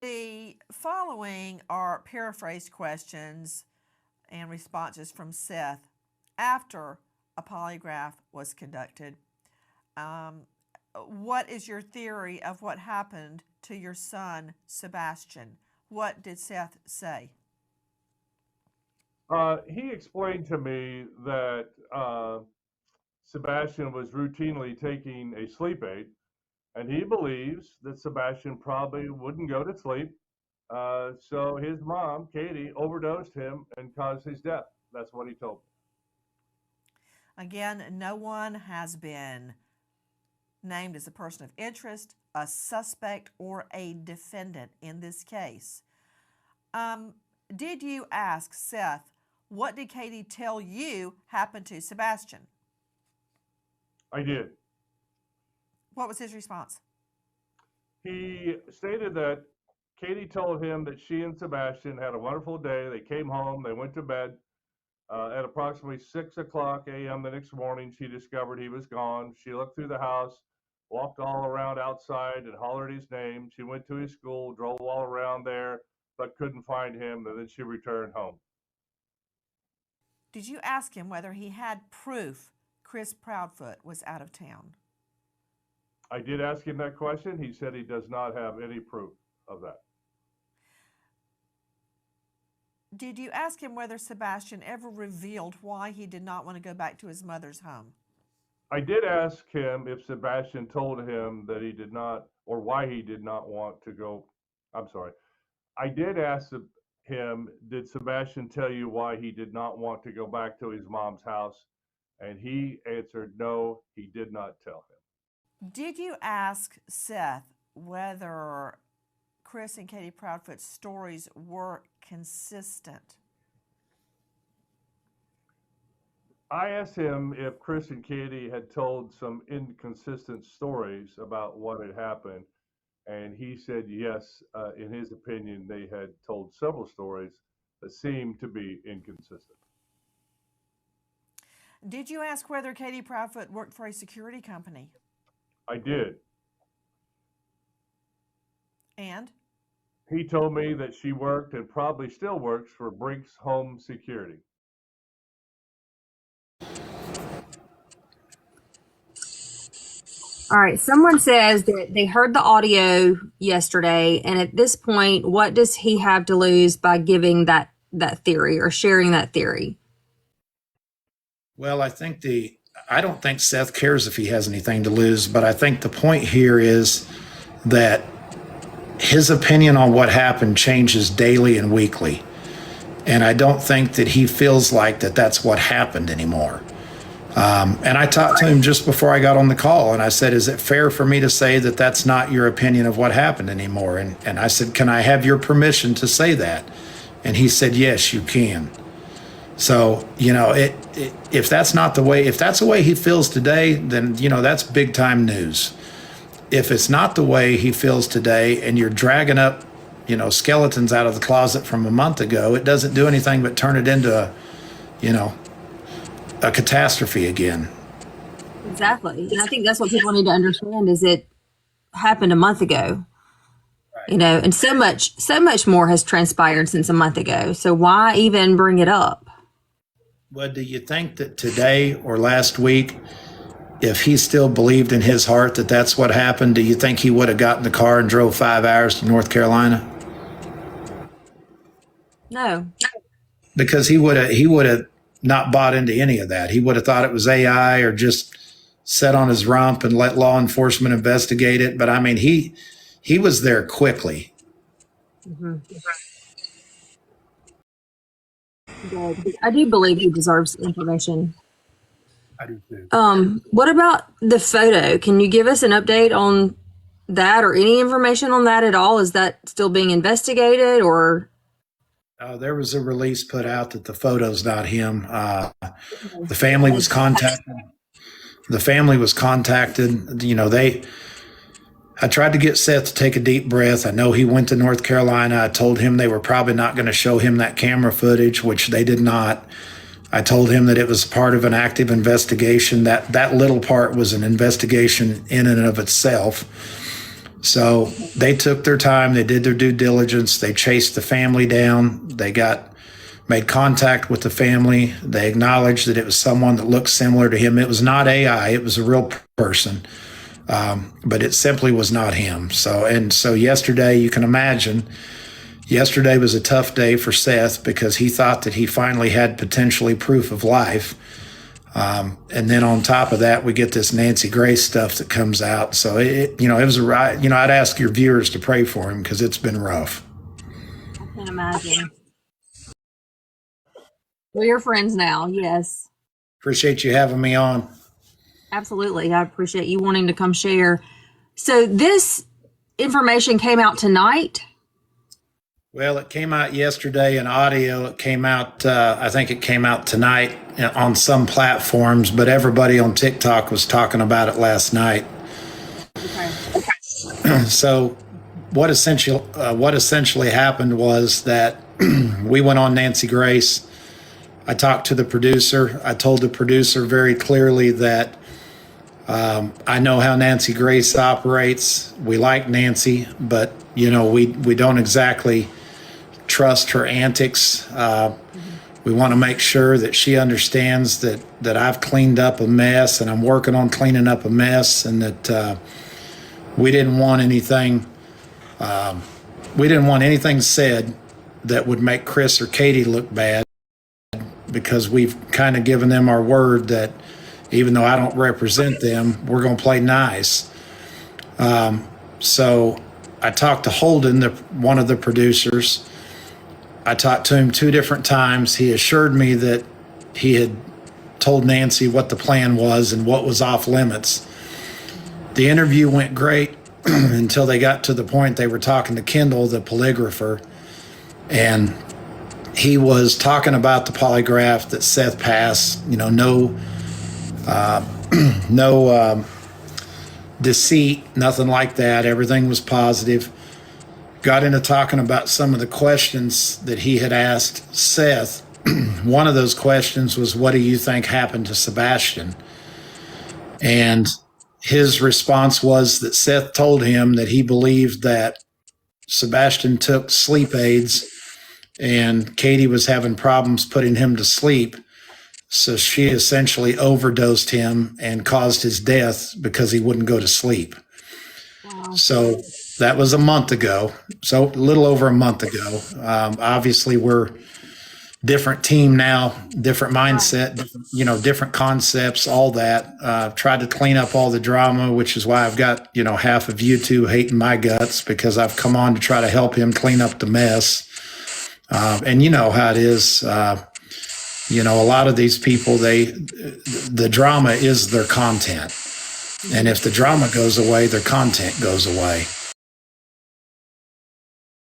The following are paraphrased questions and responses from Seth after a polygraph was conducted. What is your theory of what happened to your son, Sebastian? What did Seth say? He explained to me that Sebastian was routinely taking a sleep aid, and he believes that Sebastian probably wouldn't go to sleep. So his mom, Katie, overdosed him and caused his death. That's what he told me. Again, no one has been named as a person of interest, a suspect, or a defendant in this case. Did you ask Seth, what did Katie tell you happened to Sebastian? I did. What was his response? He stated that Katie told him that she and Sebastian had a wonderful day. They came home, they went to bed. At approximately 6 o'clock a.m. the next morning, she discovered he was gone. She looked through the house, walked all around outside and hollered his name. She went to his school, drove all around there, but couldn't find him, and then she returned home. Did you ask him whether he had proof Chris Proudfoot was out of town? I did ask him that question. He said he does not have any proof of that. Did you ask him whether Sebastian ever revealed why he did not want to go back to his mother's home? I did ask him if Sebastian told him that he did not, or why he did not want to go. I'm sorry. I did ask him, did Sebastian tell you why he did not want to go back to his mom's house? And he answered, no, he did not tell him. Did you ask Seth whether Chris and Katie Proudfoot's stories were consistent? I asked him if Chris and Katie had told some inconsistent stories about what had happened, and he said yes, in his opinion, they had told several stories that seemed to be inconsistent. Did you ask whether Katie Proudfoot worked for a security company? I did. And? He told me that she worked and probably still works for Brinks Home Security. All right. Someone says that they heard the audio yesterday, and at this point, what does he have to lose by giving that theory or sharing that theory? Well, I don't think Seth cares if he has anything to lose, but I think the point here is that his opinion on what happened changes daily and weekly. And I don't think that he feels like that's what happened anymore. And I talked to him just before I got on the call, and I said, is it fair for me to say that that's not your opinion of what happened anymore? And I said, can I have your permission to say that? And he said, yes, you can. So, if that's the way he feels today, then, that's big time news. If it's not the way he feels today and you're dragging up, skeletons out of the closet from a month ago, it doesn't do anything but turn it into a catastrophe again. Exactly. And I think that's what people need to understand is it happened a month ago. Right. And so much more has transpired since a month ago. So why even bring it up? Well, do you think that today or last week, if he still believed in his heart that that's what happened, do you think he would have got in the car and drove 5 hours to North Carolina? No. Because he would have not bought into any of that. He would have thought it was AI or just sat on his rump and let law enforcement investigate it. But I mean, he was there quickly. Mm-hmm. I do believe he deserves information. I do too. What about the photo? Can you give us an update on that or any information on that at all? Is that still being investigated or? There was a release put out that the photo's not him. The family was contacted. I tried to get Seth to take a deep breath. I know he went to North Carolina. I told him they were probably not going to show him that camera footage, which they did not. I told him that it was part of an active investigation. That little part was an investigation in and of itself. So they took their time. They did their due diligence. They chased the family down. They made contact with the family. They acknowledged that it was someone that looked similar to him. It was not AI. It was a real person. But it simply was not him. So yesterday, you can imagine, yesterday was a tough day for Seth because he thought that he finally had potentially proof of life. And then on top of that, we get this Nancy Grace stuff that comes out. So it was a ride. I'd ask your viewers to pray for him because it's been rough. I can't imagine. We're your friends now. Yes. Appreciate you having me on. Absolutely. I appreciate you wanting to come share. So this information came out tonight? Well, it came out yesterday in audio. It came out, I think it came out tonight on some platforms, but everybody on TikTok was talking about it last night. Okay. So what essentially happened was that we went on Nancy Grace. I talked to the producer. I told the producer very clearly that I know how Nancy Grace operates. We like Nancy, but we don't exactly trust her antics. We want to make sure that she understands that I've cleaned up a mess and I'm working on cleaning up a mess, and that we didn't want anything said that would make Chris or Katie look bad, because we've kind of given them our word that even though I don't represent them, we're going to play nice. So I talked to Holden, one of the producers. I talked to him 2 different times. He assured me that he had told Nancy what the plan was and what was off limits. The interview went great until they got to the point they were talking to Kendall, the polygrapher, and he was talking about the polygraph that Seth passed, no deceit, nothing like that. Everything was positive. Got into talking about some of the questions that he had asked Seth. One of those questions was, what do you think happened to Sebastian? And his response was that Seth told him that he believed that Sebastian took sleep aids and Katie was having problems putting him to sleep. So she essentially overdosed him and caused his death because he wouldn't go to sleep. Wow. So that was a month ago. So a little over a month ago. Obviously, we're different team now, different mindset, different concepts, all that. Tried to clean up all the drama, which is why I've got, half of YouTube hating my guts, because I've come on to try to help him clean up the mess. And you know how it is. A lot of these people, the drama is their content. And if the drama goes away, their content goes away.